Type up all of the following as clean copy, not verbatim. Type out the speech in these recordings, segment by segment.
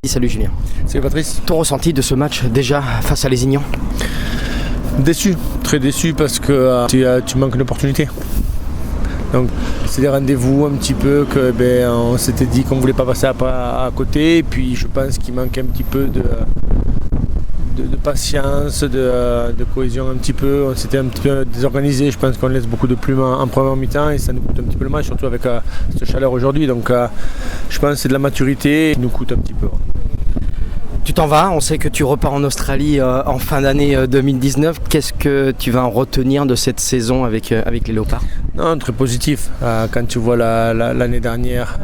Salut Julien. Salut Patrice. Ton ressenti de ce match déjà face à Lézignan? Déçu, très déçu parce que tu manques une opportunité. Donc c'est des rendez-vous un petit peu que on s'était dit qu'on ne voulait pas passer à côté. Et puis je pense qu'il manque un petit peu de patience, de cohésion un petit peu. On s'était un petit peu désorganisé. Je pense qu'on laisse beaucoup de plumes en première mi-temps et ça nous coûte un petit peu le match, surtout avec cette chaleur aujourd'hui. Donc je pense que c'est de la maturité qui nous coûte un petit peu. Tu t'en vas, on sait que tu repars en Australie en fin d'année 2019. Qu'est-ce que tu vas en retenir de cette saison avec les Léopards? Non, très positif. Quand tu vois l'année dernière,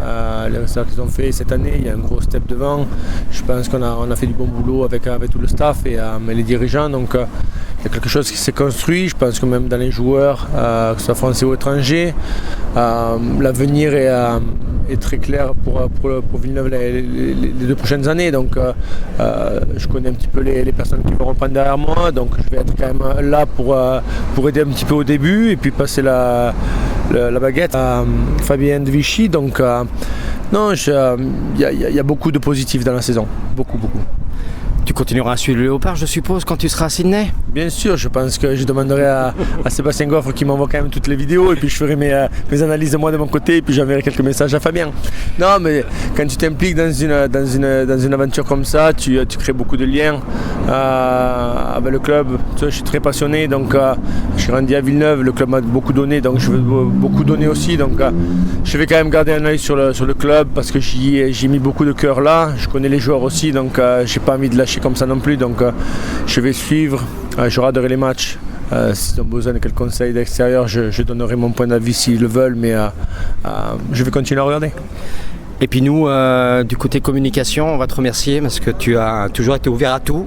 les résultats qu'ils ont fait cette année, il y a un gros step devant. Je pense qu'on a fait du bon boulot avec tout le staff et les dirigeants. Donc il y a quelque chose qui s'est construit. Je pense que même dans les joueurs, que ce soit français ou étrangers, l'avenir est très clair pour Villeneuve les 2 prochaines années. Donc je connais un petit peu les personnes qui vont reprendre derrière moi. Donc je vais être quand même là pour aider un petit peu au début et puis passer la baguette à Fabien de Vichy. Donc non, il y a beaucoup de positifs dans la saison. Beaucoup. Tu continueras à suivre le Léopard, je suppose, quand tu seras à Sydney? Bien sûr, je pense que je demanderai à Sébastien Goffre qui m'envoie quand même toutes les vidéos et puis je ferai mes analyses moi de mon côté et puis j'enverrai quelques messages à Fabien. Non, mais quand tu t'impliques dans une aventure comme ça, tu crées beaucoup de liens avec le club. Tu vois, je suis très passionné, donc je suis grandi à Villeneuve, le club m'a beaucoup donné, donc je veux beaucoup donner aussi. Donc je vais quand même garder un œil sur le club parce que j'ai mis beaucoup de cœur là. Je connais les joueurs aussi, donc j'ai pas envie de lâcher comme ça non plus, donc je vais suivre, je regarderai les matchs. S'ils ont besoin de quelques conseils d'extérieur, je donnerai mon point d'avis s'ils le veulent, mais je vais continuer à regarder. Et puis nous, du côté communication, on va te remercier parce que tu as toujours été ouvert à tout,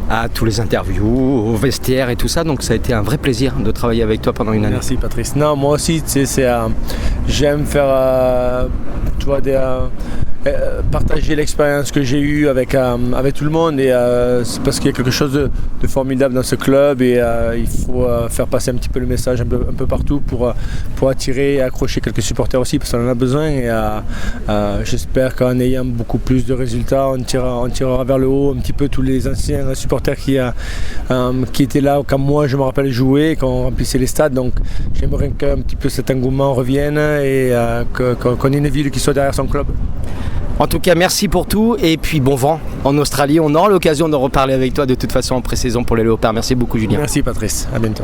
à tous les interviews, au vestiaire et tout ça, donc ça a été un vrai plaisir de travailler avec toi pendant une année. Merci Patrice. Non, moi aussi, j'aime faire partager l'expérience que j'ai eue avec tout le monde et c'est parce qu'il y a quelque chose de formidable dans ce club et il faut faire passer un petit peu le message un peu partout pour attirer et accrocher quelques supporters aussi parce qu'on en a besoin et j'espère qu'en ayant beaucoup plus de résultats on tirera vers le haut un petit peu tous les anciens supporters qui étaient là quand moi je me rappelle jouer, quand on remplissait les stades, donc j'aimerais qu'un petit peu cet engouement revienne et qu'on ait une ville qui soit derrière son club. En tout cas, merci pour tout et puis bon vent en Australie. On aura l'occasion de reparler avec toi de toute façon en pré-saison pour les Léopards. Merci beaucoup Julien. Merci Patrice, à bientôt.